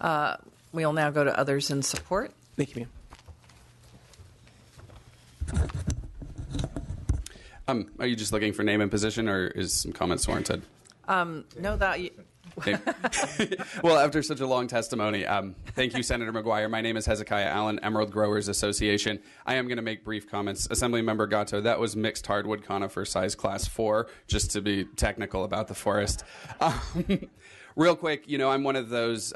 We will now go to others in support. Thank you, ma'am. Are you just looking for name and position, or is some comments warranted? No, that... Well, after such a long testimony, thank you, Senator McGuire. My name is Hezekiah Allen, Emerald Growers Association. I am going to make brief comments. Assemblymember Gatto, that was mixed hardwood conifer size class 4, just to be technical about the forest. Real quick, I'm one of those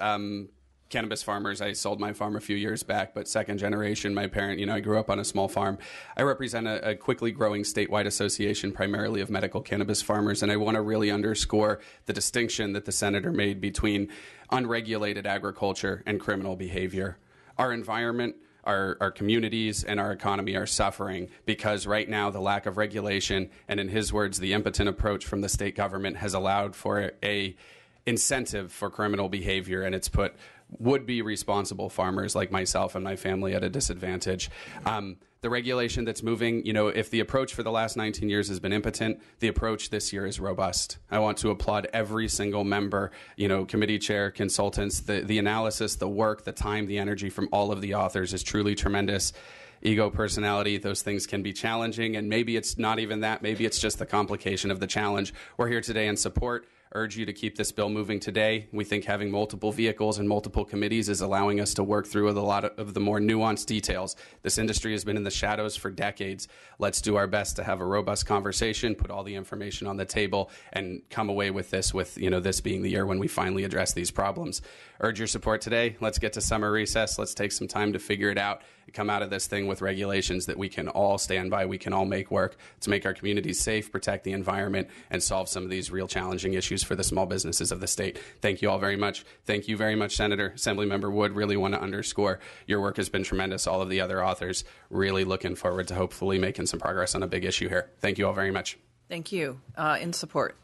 cannabis farmers. I sold my farm a few years back, but second generation, my parent, I grew up on a small farm. I represent a quickly growing statewide association, primarily of medical cannabis farmers, and I want to really underscore the distinction that the senator made between unregulated agriculture and criminal behavior. Our environment, our communities, and our economy are suffering because right now the lack of regulation, and in his words, the impotent approach from the state government has allowed for a incentive for criminal behavior, and it's put would-be responsible farmers like myself and my family at a disadvantage. The regulation that's moving, if the approach for the last 19 years has been impotent, the approach this year is robust. I want to applaud every single member, committee chair, consultants, the analysis, the work, the time, the energy from all of the authors is truly tremendous. Ego, personality, those things can be challenging, and maybe it's not even that. Maybe it's just the complication of the challenge. We're here today in support. Urge you to keep this bill moving today. We think having multiple vehicles and multiple committees is allowing us to work through a lot of the more nuanced details. This industry has been in the shadows for decades. Let's do our best to have a robust conversation, put all the information on the table, and come away with this, this being the year when we finally address these problems. Urge your support today. Let's get to summer recess. Let's take some time to figure it out and come out of this thing with regulations that we can all stand by, we can all make work to make our communities safe, protect the environment, and solve some of these real challenging issues for the small businesses of the state. Thank you all very much. Thank you very much, Senator. Assemblymember Wood, really want to underscore your work has been tremendous. All of the other authors, really looking forward to hopefully making some progress on a big issue here. Thank you all very much. Thank you. In support.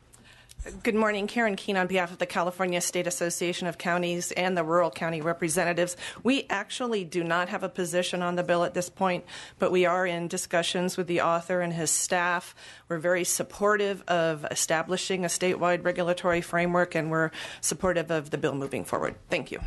Good morning. Karen Keene on behalf of the California State Association of Counties and the Rural County Representatives. We actually do not have a position on the bill at this point, but we are in discussions with the author and his staff. We're very supportive of establishing a statewide regulatory framework, and we're supportive of the bill moving forward. Thank you.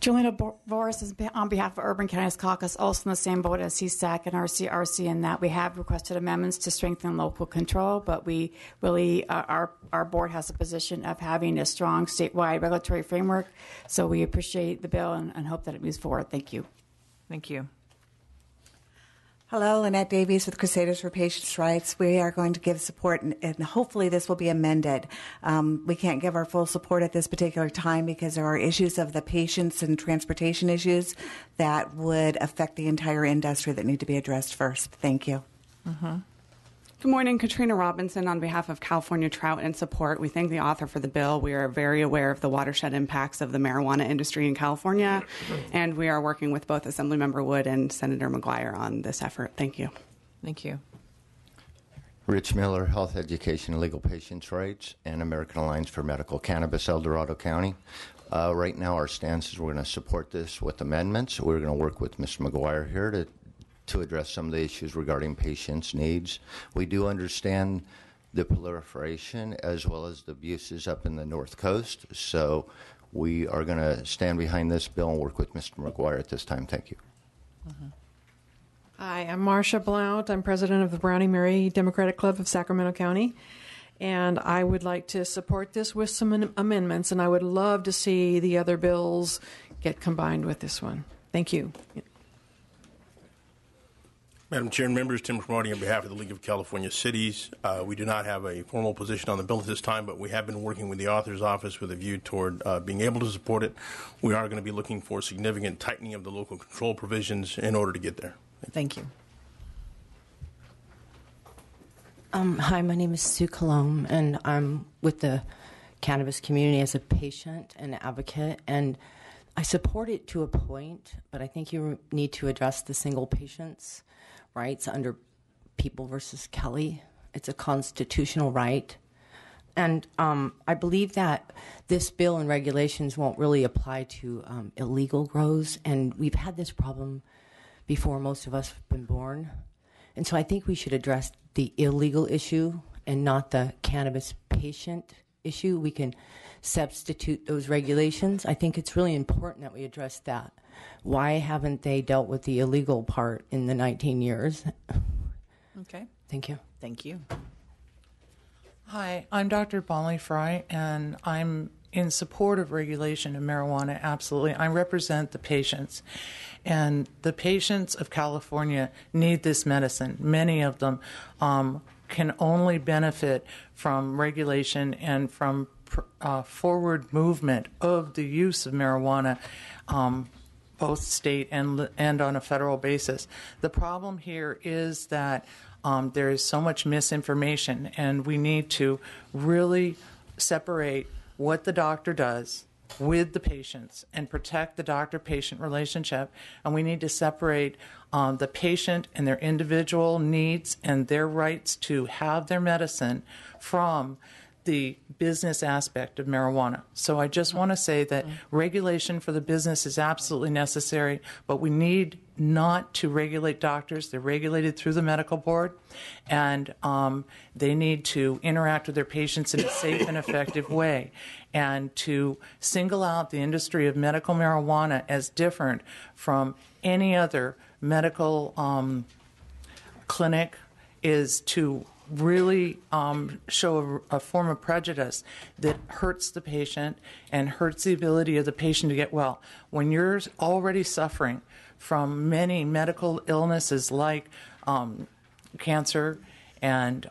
Juliana Boris is on behalf of Urban Counties Caucus, also in the same boat as CSAC and RCRC, in that we have requested amendments to strengthen local control, but we really, our board has a position of having a strong statewide regulatory framework, so we appreciate the bill and hope that it moves forward. Thank you. Thank you. Hello, Lynette Davies with Crusaders for Patients' Rights. We are going to give support, and hopefully this will be amended. We can't give our full support at this particular time because there are issues of the patients and transportation issues that would affect the entire industry that need to be addressed first. Thank you. Mm-hmm. Good morning, Katrina Robinson on behalf of California Trout and Support. We thank the author for the bill. We are very aware of the watershed impacts of the marijuana industry in California, and we are working with both Assemblymember Wood and Senator McGuire on this effort. Thank you. Thank you. Rich Miller, Health Education and Legal Patients' Rights, and American Alliance for Medical Cannabis, El Dorado County. Right now, our stance is we're going to support this with amendments. We're going to work with Mr. McGuire here to address some of the issues regarding patients' needs. We do understand the proliferation as well as the abuses up in the North Coast, so we are going to stand behind this bill and work with Mr. McGuire at this time. Thank you. Mm-hmm. Hi, I'm Marcia Blount. I'm president of the Brownie Mary Democratic Club of Sacramento County, and I would like to support this with some amendments, and I would love to see the other bills get combined with this one. Thank you. Madam Chair and members, Tim Cromartie on behalf of the League of California Cities. We do not have a formal position on the bill at this time, but we have been working with the author's office with a view toward being able to support it. We are going to be looking for significant tightening of the local control provisions in order to get there. Thank you. Hi, my name is Sue Colomb, and I'm with the cannabis community as a patient and advocate, and I support it to a point, but I think you need to address the single patient's rights under People versus Kelly. It's a constitutional right. And I believe that this bill and regulations won't really apply to illegal grows, and we've had this problem before most of us have been born. And so I think we should address the illegal issue and not the cannabis patient issue. We can substitute those regulations. I think it's really important that we address that. Why haven't they dealt with the illegal part in the 19 years? Okay. Thank you. Thank you. Hi, I'm Dr. Bonley Fry, and I'm in support of regulation of marijuana, absolutely. I represent the patients, and the patients of California need this medicine. Many of them can only benefit from regulation and from forward movement of the use of marijuana, both state and on a federal basis. The problem here is that there is so much misinformation, and we need to really separate what the doctor does with the patients and protect the doctor-patient relationship. And we need to separate the patient and their individual needs and their rights to have their medicine from the business aspect of marijuana. So I just want to say that regulation for the business is absolutely necessary, but we need not to regulate doctors. They're regulated through the medical board, and they need to interact with their patients in a safe and effective way. And to single out the industry of medical marijuana as different from any other medical clinic is to really show a form of prejudice that hurts the patient and hurts the ability of the patient to get well. When you're already suffering from many medical illnesses like cancer and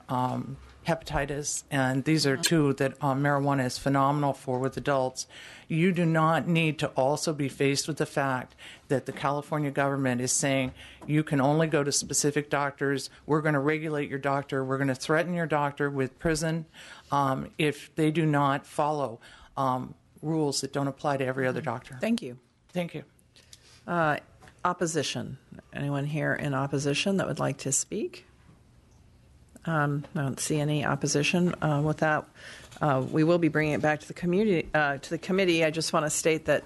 hepatitis, and these are two that marijuana is phenomenal for with adults, you do not need to also be faced with the fact that the California government is saying you can only go to specific doctors. We're going to regulate your doctor. We're going to threaten your doctor with prison if they do not follow rules that don't apply to every other doctor. Thank you. Thank you. Opposition. Anyone here in opposition that would like to speak? I don't see any opposition. With that, we will be bringing it back to the committee. I just want to state that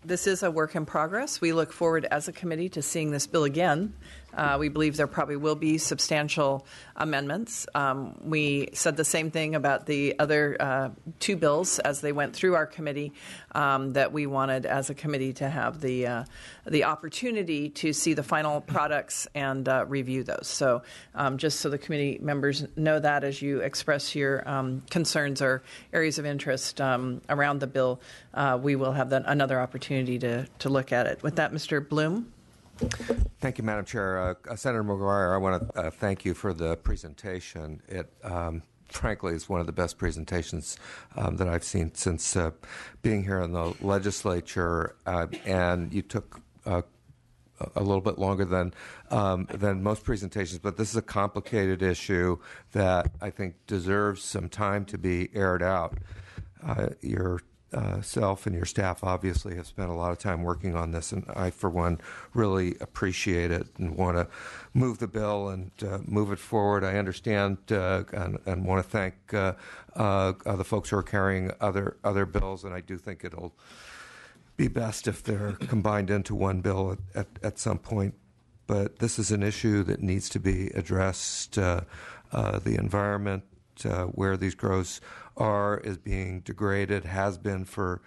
this is a work in progress. We look forward as a committee to seeing this bill again. We believe there probably will be substantial amendments. We said the same thing about the other two bills as they went through our committee, that we wanted as a committee to have the opportunity to see the final products and review those. So just so the committee members know that as you express your concerns or areas of interest around the bill, we will have another opportunity to look at it. With that, Mr. Bloom. Thank you, Madam Chair. Senator McGuire, I want to thank you for the presentation. It, frankly, is one of the best presentations that I've seen since being here in the legislature, and you took a little bit longer than most presentations, but this is a complicated issue that I think deserves some time to be aired out. Yourself and your staff obviously have spent a lot of time working on this, and I, for one, really appreciate it and want to move the bill and move it forward. I understand and want to thank the folks who are carrying other bills, and I do think it'll be best if they're combined into one bill at some point. But this is an issue that needs to be addressed. The environment where these grows is being degraded, has been for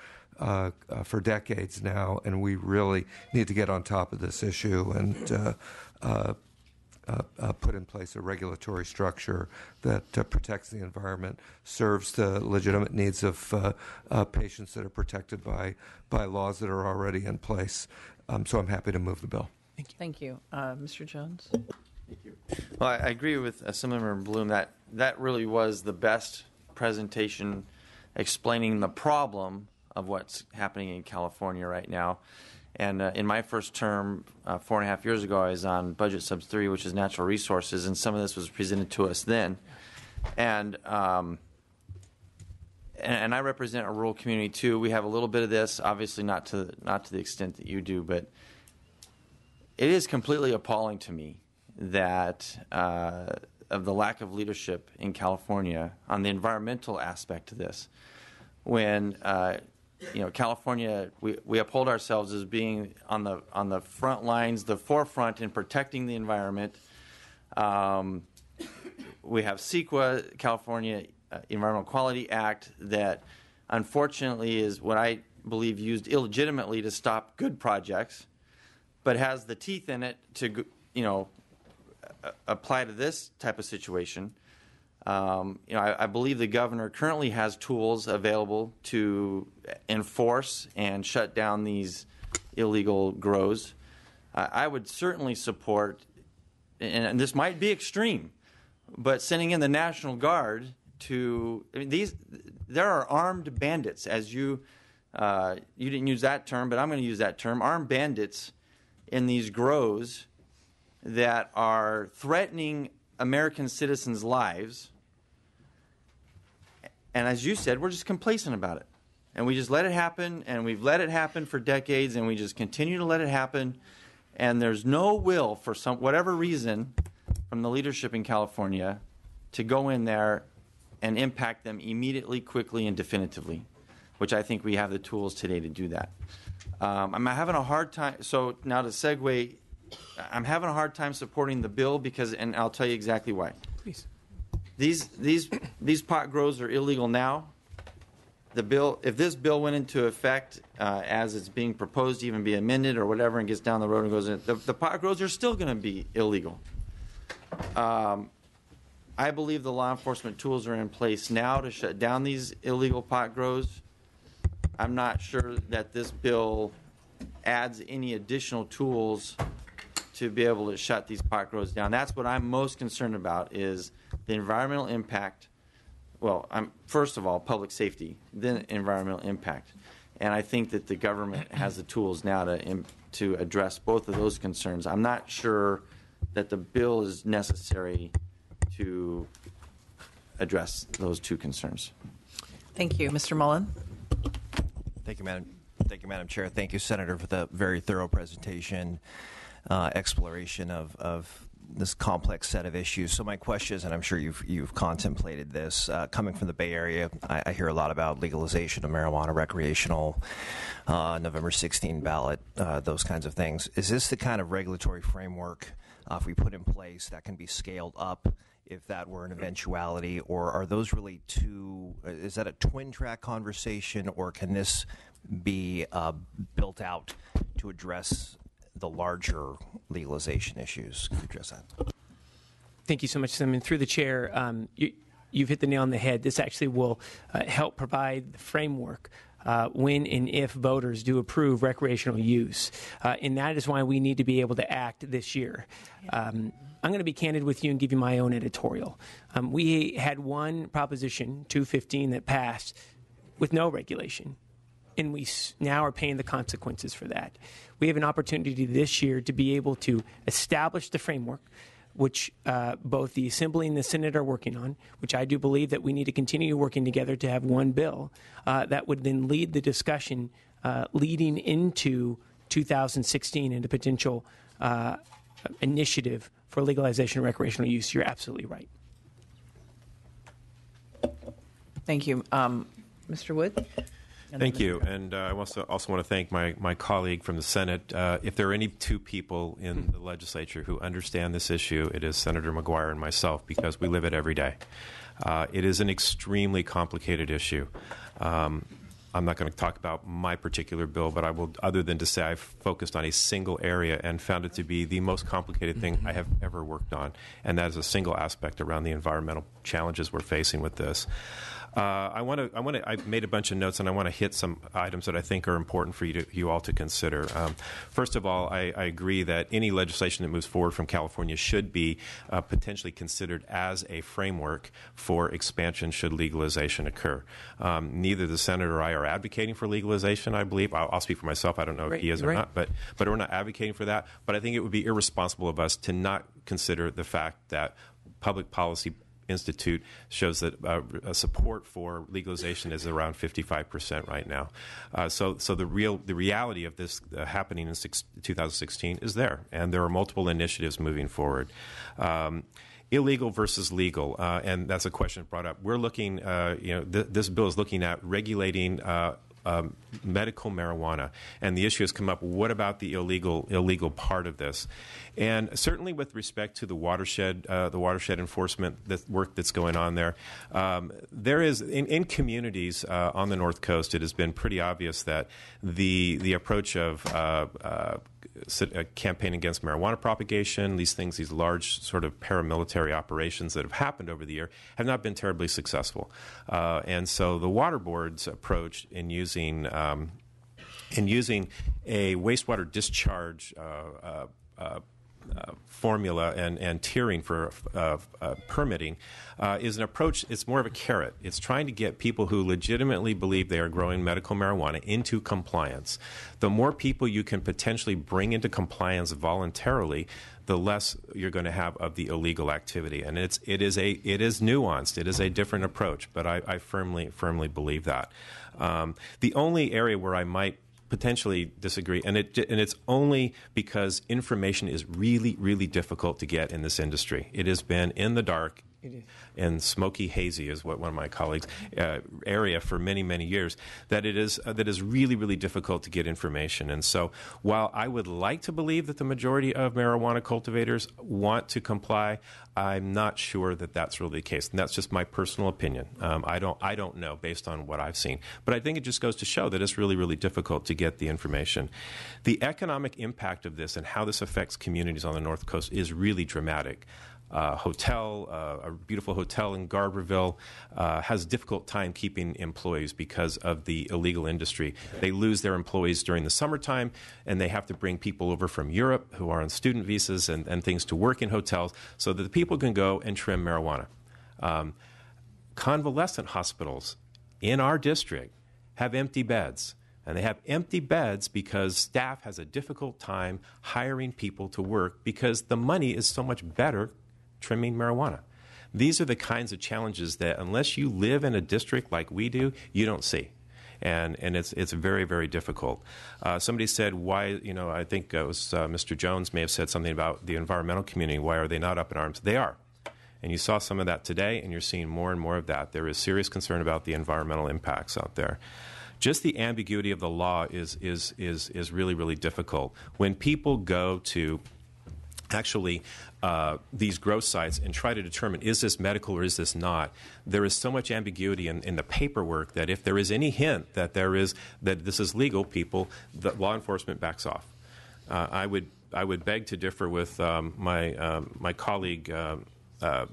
decades now, and we really need to get on top of this issue and put in place a regulatory structure that protects the environment, serves the legitimate needs of patients that are protected by laws that are already in place. So I'm happy to move the bill. Thank you. Mr. Jones? Thank you. Well, I agree with Assemblymember Bloom that really was the best presentation explaining the problem of what's happening in California right now. And in my first term, 4.5 years ago, I was on Budget Subs 3, which is natural resources, and some of this was presented to us then. And I represent a rural community too. We have a little bit of this, obviously not to the extent that you do, but it is completely appalling to me that of the lack of leadership in California on the environmental aspect of this. When California, we uphold ourselves as being on the front lines, the forefront in protecting the environment. We have CEQA. California Environmental Quality Act that unfortunately is what I believe used illegitimately to stop good projects, but has the teeth in it to, apply to this type of situation. I believe the governor currently has tools available to enforce and shut down these illegal grows. I would certainly support, and this might be extreme, but sending in the National Guard to there are armed bandits, as you didn't use that term, but I'm going to use that term, armed bandits in these grows that are threatening American citizens' lives. And as you said, we're just complacent about it. And we just let it happen, and we've let it happen for decades, and we just continue to let it happen. And there's no will, for whatever reason, from the leadership in California to go in there and impact them immediately, quickly, and definitively, which I think we have the tools today to do that. I'm having a hard time. So now to segue, I'm having a hard time supporting the bill because, and I'll tell you exactly why. Please. These pot grows are illegal now. The bill, if this bill went into effect as it's being proposed to even be amended or whatever, and gets down the road and goes in, the pot grows are still going to be illegal. I believe the law enforcement tools are in place now to shut down these illegal pot grows. I'm not sure that this bill adds any additional tools to be able to shut these pot grows down. That's what I'm most concerned about, is the environmental impact. Well, first of all, public safety, then environmental impact. And I think that the government has the tools now to address both of those concerns. I'm not sure that the bill is necessary to address those two concerns. Thank you. Mr. Mullen. Thank you, Madam Chair. Thank you, Senator, for the very thorough presentation, exploration of this complex set of issues. So my question is, and I'm sure you've contemplated this, coming from the Bay Area, I hear a lot about legalization of marijuana, recreational, November 16 ballot, those kinds of things. Is this the kind of regulatory framework, if we put in place, that can be scaled up if that were an eventuality, or are those really is that a twin track conversation, or can this be built out to address the larger legalization issues? Could you address that? Thank you so much, Simon. Through the chair, you've hit the nail on the head. This actually will help provide the framework when and if voters do approve recreational use. And that is why we need to be able to act this year. I'm going to be candid with you and give you my own editorial. We had one Proposition 215 that passed with no regulation, and we now are paying the consequences for that. We have an opportunity this year to be able to establish the framework, which both the Assembly and the Senate are working on, which I do believe that we need to continue working together to have one bill that would then lead the discussion leading into 2016 and a potential initiative for legalization of recreational use. You're absolutely right. Thank you. Mr. Wood? Thank you. And I also want to thank my colleague from the Senate. If there are any two people in the legislature who understand this issue, it is Senator McGuire and myself, because we live it every day. It is an extremely complicated issue. I'm not going to talk about my particular bill, but I will, other than to say I've focused on a single area and found it to be the most complicated thing I have ever worked on, and that is a single aspect around the environmental challenges we're facing with this. I've made a bunch of notes, and I want to hit some items that I think are important for you all to consider. First of all, I agree that any legislation that moves forward from California should be potentially considered as a framework for expansion should legalization occur. Neither the Senator or I are advocating for legalization, I believe. I'll speak for myself. I don't know if he is or not, but we're not advocating for that. But I think it would be irresponsible of us to not consider the fact that Public Policy Institute shows that support for legalization is around 55% right now. So the reality of this happening in 2016 is there, and there are multiple initiatives moving forward. Illegal versus legal, and that's a question brought up. We're looking, this bill is looking at regulating medical marijuana, and the issue has come up. What about the illegal part of this? And certainly, with respect to the watershed enforcement work that's going on there, there is in communities on the North Coast. It has been pretty obvious that the approach of a campaign against marijuana propagation, these large sort of paramilitary operations that have happened over the year have not been terribly successful. And so the Water Board's approach in using a wastewater discharge formula and tiering for permitting is an approach. It's more of a carrot. It's trying to get people who legitimately believe they are growing medical marijuana into compliance. The more people you can potentially bring into compliance voluntarily, the less you're going to have of the illegal activity. And it is nuanced. It is a different approach, but I firmly believe that. The only area where I might potentially disagree, and it's only because information is really, really difficult to get in this industry. It has been in the dark and smoky hazy is what one of my colleagues area for many, many years, that is really, really difficult to get information. And so while I would like to believe that the majority of marijuana cultivators want to comply, I'm not sure that that's really the case. And that's just my personal opinion. I don't know based on what I've seen. But I think it just goes to show that it's really, really difficult to get the information. The economic impact of this and how this affects communities on the North Coast is really dramatic. A beautiful hotel in Garberville has a difficult time keeping employees because of the illegal industry. They lose their employees during the summertime, and they have to bring people over from Europe who are on student visas and things to work in hotels so that the people can go and trim marijuana. Convalescent hospitals in our district have empty beds. And they have empty beds because staff has a difficult time hiring people to work because the money is so much better trimming marijuana. These are the kinds of challenges that unless you live in a district like we do, you don't see. And it's very, very difficult. Somebody said, why, I think it was Mr. Jones may have said something about the environmental community. Why are they not up in arms? They are. And you saw some of that today, and you're seeing more and more of that. There is serious concern about the environmental impacts out there. Just the ambiguity of the law is really, really difficult. When people go to actually these grow sites and try to determine, is this medical or is this not, there is so much ambiguity in the paperwork that if there is any hint that this is legal, the law enforcement backs off. I would beg to differ with my colleague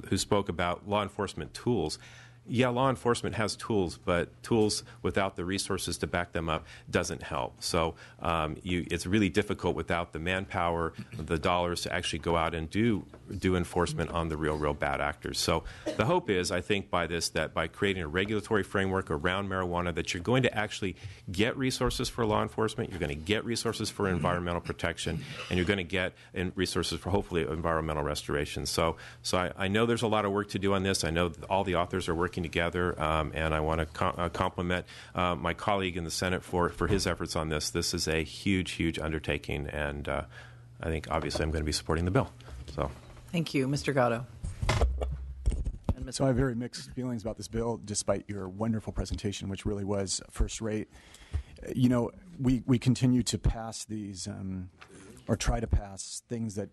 who spoke about law enforcement tools. Yeah, law enforcement has tools, but tools without the resources to back them up doesn't help. So it's really difficult without the manpower, the dollars to actually go out and do enforcement on the real bad actors. So the hope is, I think, that by creating a regulatory framework around marijuana, that you're going to actually get resources for law enforcement, you're going to get resources for environmental protection, and you're going to get resources for hopefully environmental restoration. So I know there's a lot of work to do on this. I know that all the authors are working together, and I want to compliment my colleague in the Senate for his efforts on this. This is a huge undertaking, and I think obviously I'm going to be supporting the bill. So, thank you, Mr. Gatto. So I have very mixed feelings about this bill, despite your wonderful presentation, which really was first rate. We continue to pass these or try to pass things that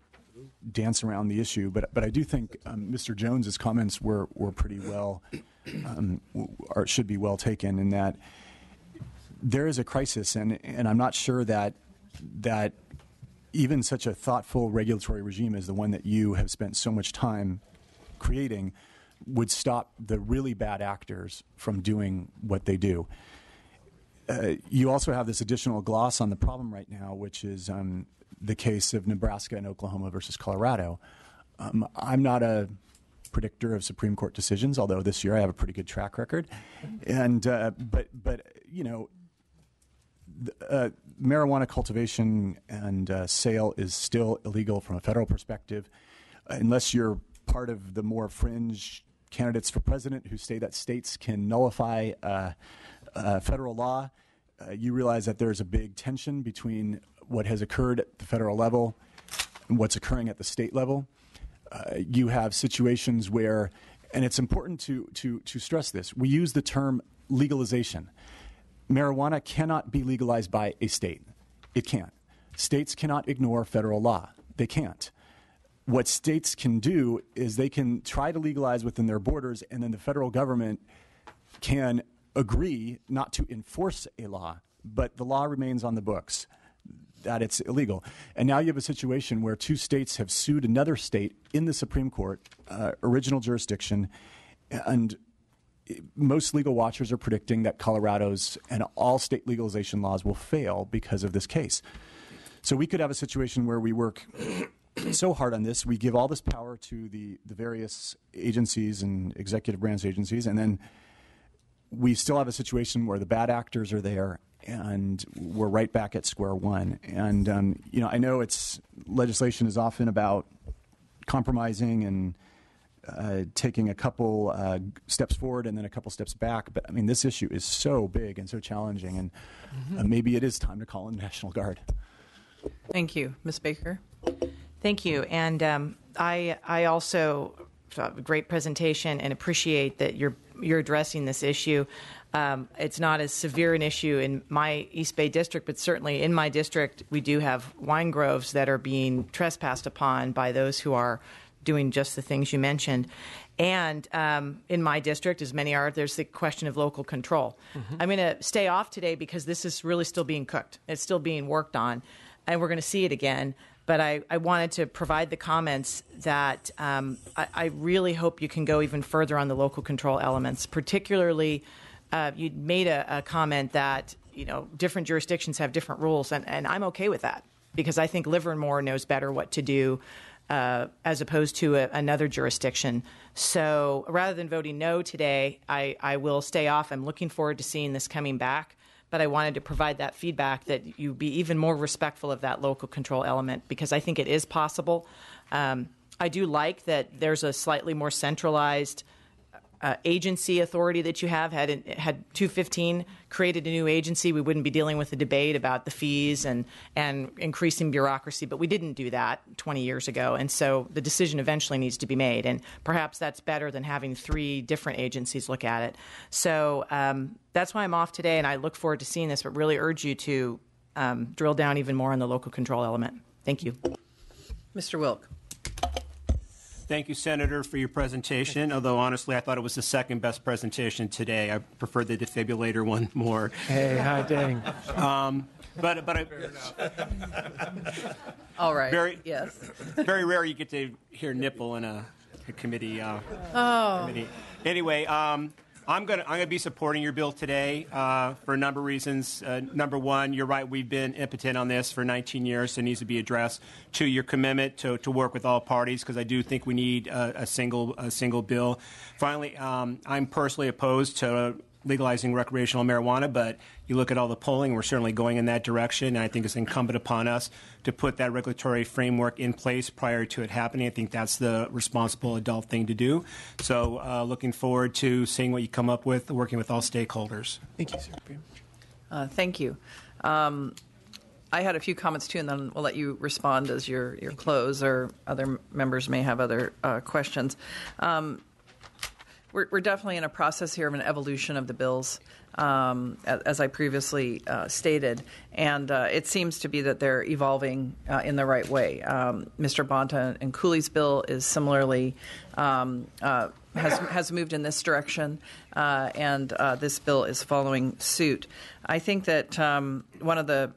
dance around the issue, but I do think Mr. Jones's comments were pretty well, or should be well taken, in that there is a crisis, and I'm not sure that even such a thoughtful regulatory regime as the one that you have spent so much time creating would stop the really bad actors from doing what they do. You also have this additional gloss on the problem right now, which is the case of Nebraska and Oklahoma versus Colorado. I'm not a predictor of Supreme Court decisions, although this year I have a pretty good track record. And marijuana cultivation and sale is still illegal from a federal perspective, unless you're part of the more fringe candidates for president who say that states can nullify federal law. You realize that there's a big tension between what has occurred at the federal level and what's occurring at the state level. You have situations where, and it's important to stress this, we use the term legalization. marijuana cannot be legalized by a state. It can't. States cannot ignore federal law. They can't. What states can do is they can try to legalize within their borders, and then the federal government can agree not to enforce a law, but the law remains on the books that it's illegal. And now you have a situation where 2 states have sued another state in the Supreme Court, original jurisdiction, and most legal watchers are predicting that Colorado's and all state legalization laws will fail because of this case. So we could have a situation where we work so hard on this, we give all this power to the various agencies and executive branch agencies, and then we still have a situation where the bad actors are there, and we're right back at square one. And I know legislation is often about compromising and taking a couple steps forward and then a couple steps back. But I mean, this issue is so big and so challenging, and maybe it is time to call in the National Guard. Thank you, Ms. Baker. Thank you, and I also thought a great presentation and appreciate that you're addressing this issue. It's not as severe an issue in my East Bay district, but certainly in my district, we do have wine groves that are being trespassed upon by those who are doing just the things you mentioned. And in my district, as many are, there's the question of local control. I'm going to stay off today because this is really still being cooked. It's still being worked on, and we're going to see it again. But I wanted to provide the comments that I really hope you can go even further on the local control elements. Particularly, you made a comment that different jurisdictions have different rules, and I'm okay with that because I think Livermore knows better what to do as opposed to another jurisdiction. So rather than voting no today, I will stay off. I'm looking forward to seeing this coming back. But I wanted to provide that feedback that you be even more respectful of that local control element because I think it is possible. I do like that there's a slightly more centralized agency authority that you have. Had 215 created a new agency, we wouldn't be dealing with the debate about the fees and increasing bureaucracy, but we didn't do that 20 years ago, and so the decision eventually needs to be made, and perhaps that's better than having 3 different agencies look at it. So that's why I'm off today, and I look forward to seeing this, but really urge you to drill down even more on the local control element. Thank you. Mr. Wilk. Thank you, Senator, for your presentation, although honestly I thought it was the second best presentation today. I preferred the defibrillator one more. Hey, hot dang. But All right. Yes. Very rare you get to hear nipple in a committee. Committee. Anyway, I'm gonna be supporting your bill today for a number of reasons. Number one, you're right. We've been impotent on this for 19 years. So it needs to be addressed. 2, your commitment to work with all parties because I do think we need a single bill. Finally, I'm personally opposed to legalizing recreational marijuana, but you look at all the polling, we're certainly going in that direction, and I think it's incumbent upon us to put that regulatory framework in place prior to it happening. I think that's the responsible adult thing to do. So looking forward to seeing what you come up with, working with all stakeholders. Thank you, sir. Thank you. I had a few comments, too, and then we'll let you respond as your close, or other members may have other questions. We're definitely in a process here of an evolution of the bills, as I previously stated, and it seems to be that they're evolving in the right way. Mr. Bonta and Cooley's bill is similarly has moved in this direction, and this bill is following suit. I think that one of the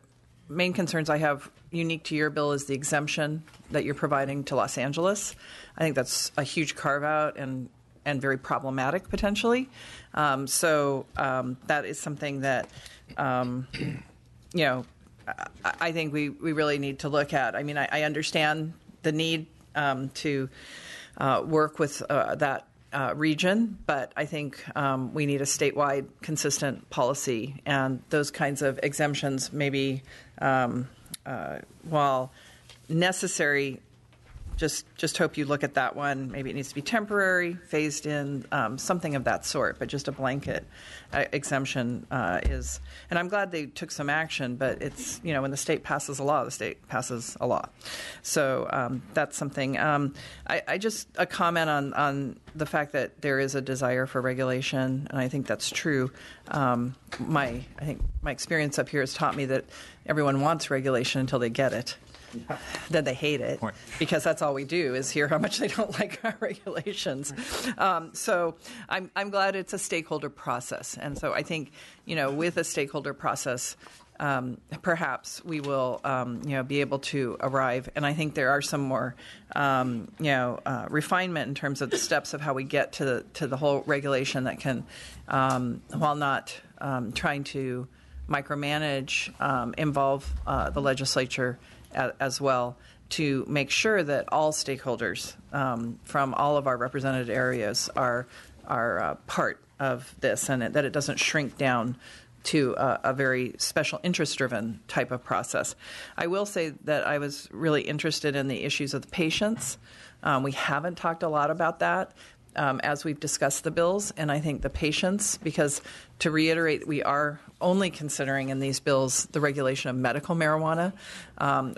main concerns I have unique to your bill is the exemption that you're providing to Los Angeles. I think that's a huge carve-out and very problematic potentially. So that is something that, I think we really need to look at. I mean, I understand the need to work with that region, but I think we need a statewide consistent policy, and those kinds of exemptions maybe, while necessary just hope you look at that one. Maybe it needs to be temporary, phased in, something of that sort. But just a blanket exemption is. And I'm glad they took some action. But it's when the state passes a law, the state passes a law. So that's something. I just a comment on the fact that there is a desire for regulation, and I think that's true. I think my experience up here has taught me that everyone wants regulation until they get it. Then they hate it because that's all we do is hear how much they don't like our regulations. So I'm glad it's a stakeholder process, and so I think with a stakeholder process, perhaps we will be able to arrive. And I think there are some more refinement in terms of the steps of how we get to the whole regulation that can, while not trying to micromanage, involve the legislature as well to make sure that all stakeholders from all of our represented areas are part of this, and that it doesn't shrink down to a very special interest-driven type of process. I will say that I was really interested in the issues of the patients. We haven't talked a lot about that as we've discussed the bills, and I think the patients, because to reiterate, we are only considering in these bills the regulation of medical marijuana.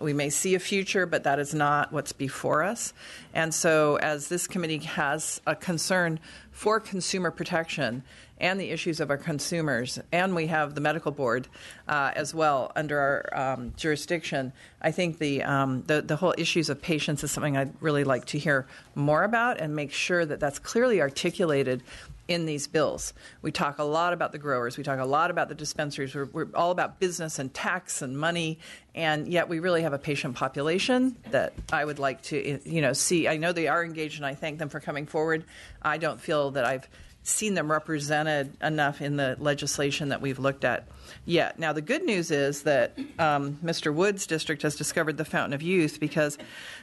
We may see a future, but that is not what's before us. And so as this committee has a concern for consumer protection and the issues of our consumers, and we have the medical board as well under our jurisdiction, I think the whole issues of patients is something I'd really like to hear more about and make sure that that's clearly articulated in these bills. We talk a lot about the growers. We talk a lot about the dispensaries. We're all about business and tax and money, and yet we really have a patient population that I would like to see. I know they are engaged, and I thank them for coming forward. I don't feel that I've seen them represented enough in the legislation that we've looked at yet. Now, the good news is that Mr. Wood's district has discovered the Fountain of Youth, because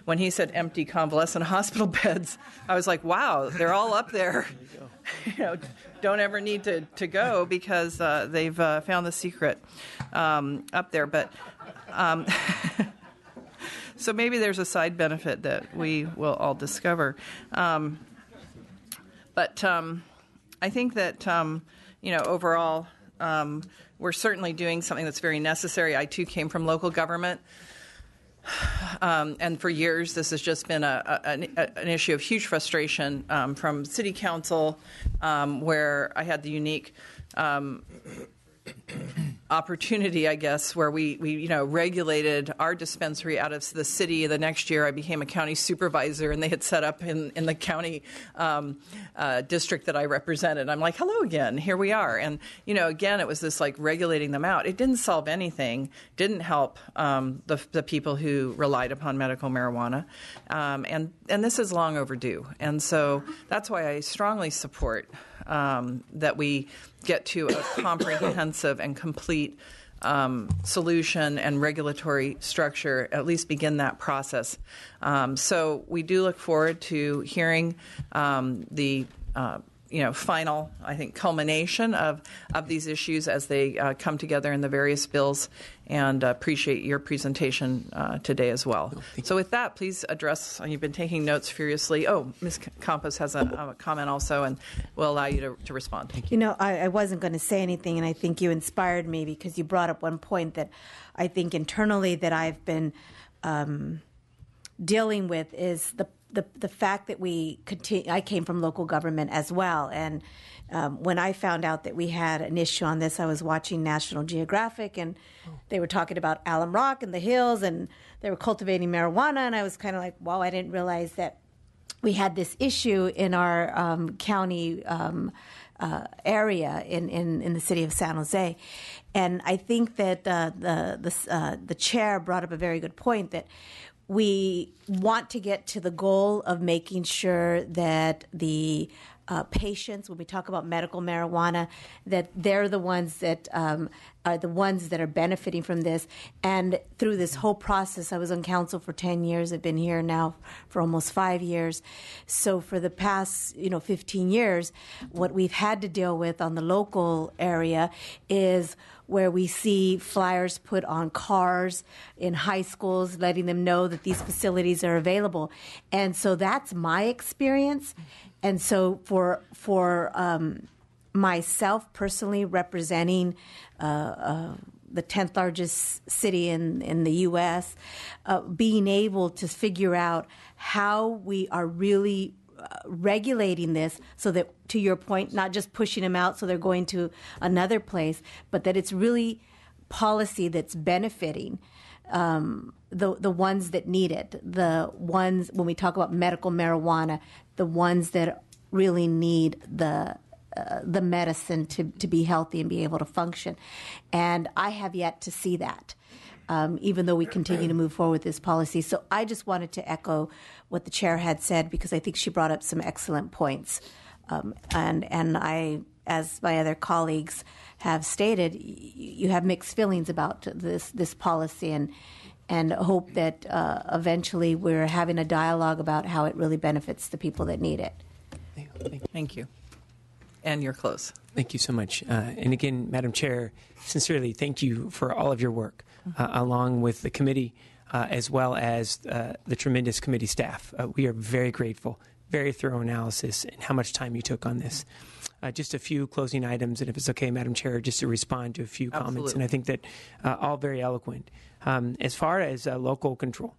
when he said empty convalescent hospital beds, I was like, wow, they're all up there. Don't ever need to go because they've found the secret up there. But so maybe there's a side benefit that we will all discover. But I think that, overall, we're certainly doing something that's very necessary. I, too, came from local government. And for years, this has just been an issue of huge frustration from city council, where I had the unique opportunity, I guess, where we regulated our dispensary out of the city. The next year, I became a county supervisor, and they had set up in the county district that I represented. I'm like, hello again, here we are. And, again, it was this like regulating them out. It didn't solve anything, didn't help the people who relied upon medical marijuana. And this is long overdue. And so that's why I strongly support that we get to a comprehensive and complete solution and regulatory structure, at least begin that process. So we do look forward to hearing the final, I think, culmination of these issues as they come together in the various bills, and appreciate your presentation today as well. So with that, please address, you've been taking notes furiously. Oh, Ms. Campos has a comment also, and we'll allow you to respond. Thank you. I wasn't going to say anything, and I think you inspired me because you brought up one point that I think internally that I've been dealing with is the fact that we continue. I came from local government as well, and when I found out that we had an issue on this, I was watching National Geographic, and they were talking about Alum Rock and the hills, and they were cultivating marijuana, and I was kind of like, wow, I didn't realize that we had this issue in our county area in the city of San Jose. And I think that the chair brought up a very good point, that we want to get to the goal of making sure that the patients, when we talk about medical marijuana, that they're the ones that are the ones that are benefiting from this. And through this whole process, I was on council for 10 years. I've been here now for almost 5 years. So for the past 15 years, what we've had to deal with on the local area is where we see flyers put on cars in high schools, letting them know that these facilities are available. And so that's my experience. And so for myself personally, representing the 10th largest city in the U.S., being able to figure out how we are really regulating this so that, to your point, not just pushing them out so they're going to another place, but that it's really policy that's benefiting the ones that need it, the ones, when we talk about medical marijuana, the ones that really need the medicine to be healthy and be able to function. And I have yet to see that. Even though we continue to move forward with this policy. So I just wanted to echo what the chair had said, because I think she brought up some excellent points. And I, as my other colleagues have stated, you have mixed feelings about this policy, and hope that eventually we're having a dialogue about how it really benefits the people that need it. Thank you. And you're close. Thank you so much. And again, Madam Chair, sincerely, thank you for all of your work, along with the committee, as well as the tremendous committee staff. We are very grateful, very thorough analysis, and how much time you took on this. Just a few closing items, and if it's okay, Madam Chair, just to respond to a few comments, and I think that all very eloquent. As far as local control,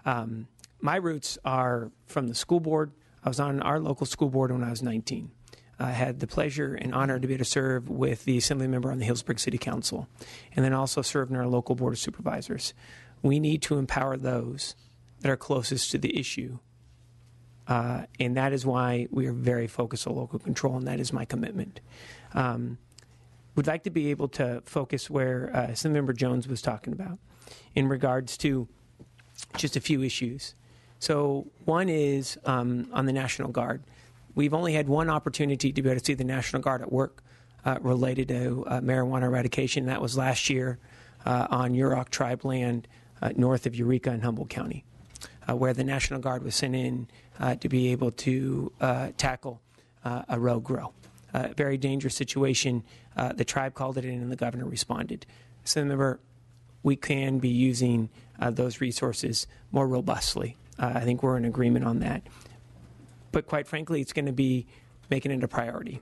my roots are from the school board. I was on our local school board when I was 19. I had the pleasure and honor to be able to serve with the Assembly member on the Hillsburg City Council, and then also served in our local Board of Supervisors. We need to empower those that are closest to the issue, and that is why we are very focused on local control, and that is my commitment. Would like to be able to focus where Assemblymember Jones was talking about in regards to just a few issues. So one is on the National Guard. We've only had one opportunity to be able to see the National Guard at work related to marijuana eradication. That was last year on Yurok tribe land north of Eureka in Humboldt County, where the National Guard was sent in to be able to tackle a rogue grow. Very dangerous situation. The tribe called it in and the governor responded. So remember, we can be using those resources more robustly. I think we're in agreement on that. But quite frankly, it's going to be making it a priority.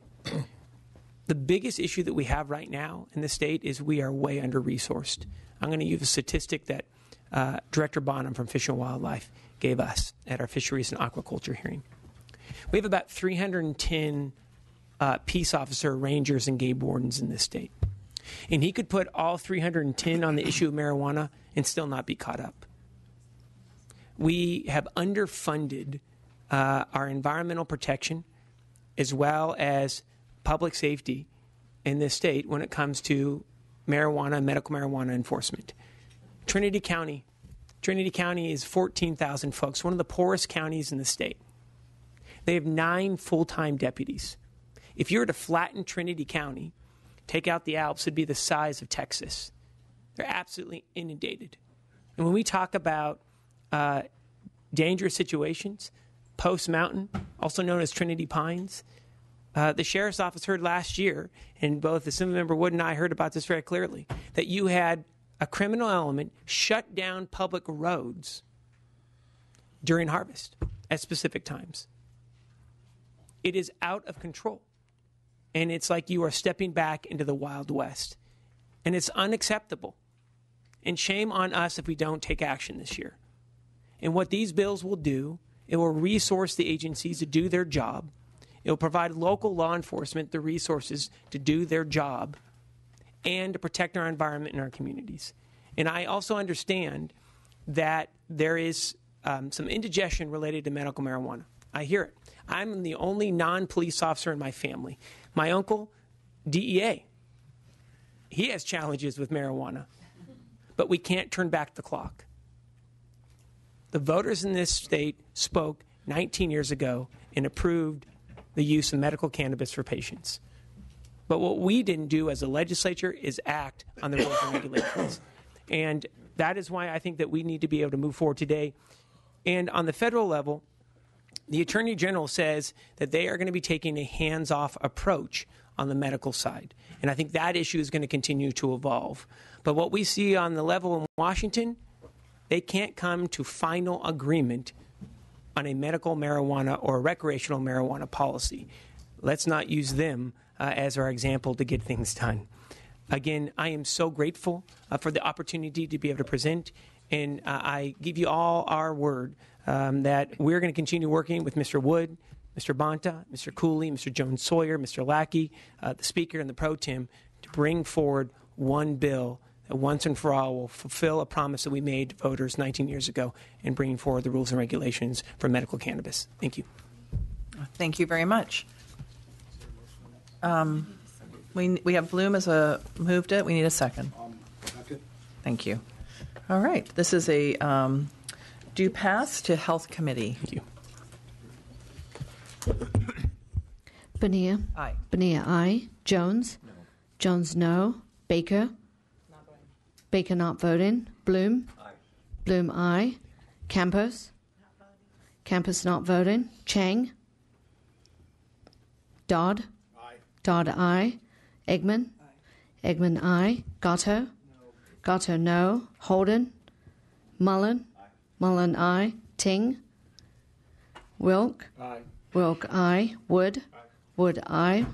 The biggest issue that we have right now in the state is we are way under-resourced. I'm going to use a statistic that Director Bonham from Fish and Wildlife gave us at our Fisheries and Aquaculture hearing. We have about 310 peace officer, rangers, and game wardens in this state. And he could put all 310 on the issue of marijuana and still not be caught up. We have underfunded our environmental protection as well as public safety in this state when it comes to marijuana, medical marijuana enforcement. Trinity County is 14,000 folks, one of the poorest counties in the state. They have 9 full-time deputies. If you were to flatten Trinity County, take out the Alps, it'd be the size of Texas. They're absolutely inundated. And when we talk about dangerous situations, Post Mountain, also known as Trinity Pines, the sheriff's office heard last year, and both Assemblymember Wood and I heard about this very clearly, that you had a criminal element shut down public roads during harvest at specific times. It is out of control. And it's like you are stepping back into the Wild West. And it's unacceptable. And shame on us if we don't take action this year. And what these bills will do, it will resource the agencies to do their job. It will provide local law enforcement the resources to do their job and to protect our environment and our communities. And I also understand that there is some indigestion related to medical marijuana. I hear it. I'm the only non-police officer in my family. My uncle, DEA, he has challenges with marijuana, but we can't turn back the clock. The voters in this state spoke 19 years ago and approved the use of medical cannabis for patients. But what we didn't do as a legislature is act on the rules and regulations. And that is why I think that we need to be able to move forward today. And on the federal level, the Attorney General says that they are going to be taking a hands-off approach on the medical side. And I think that issue is going to continue to evolve. But what we see on the level in Washington, they can't come to final agreement on a medical marijuana or recreational marijuana policy. Let's not use them as our example to get things done. Again, I am so grateful for the opportunity to be able to present, and I give you all our word that we're going to continue working with Mr. Wood, Mr. Bonta, Mr. Cooley, Mr. Jones Sawyer, Mr. Lackey, the Speaker, and the Pro Tem to bring forward one bill that once and for all will fulfill a promise that we made to voters 19 years ago in bringing forward the rules and regulations for medical cannabis. Thank you. Thank you very much. We have Bloom as moved it. We need a second. Thank you. All right. This is a due pass to Health Committee. Thank you. Bonilla. Aye. Bonilla, aye. Jones. No. Jones, no. Baker. Not voting. Baker, not voting. Bloom. Aye. Bloom, aye. Campos. Not voting. Campos, not voting. Chang. Dodd. Aye. Dodd, aye. Eggman. Aye. Eggman, aye. Gatto. No. Gatto, no. Holden. Mullen. Aye. Mullen, aye. Ting. Wilk. Aye. Wilk, aye. Wood. Aye. Wood, aye.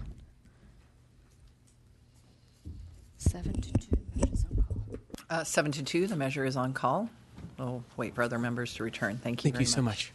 7-2. The measure is on call. We'll wait for other members to return. Thank you very much. Thank you so much.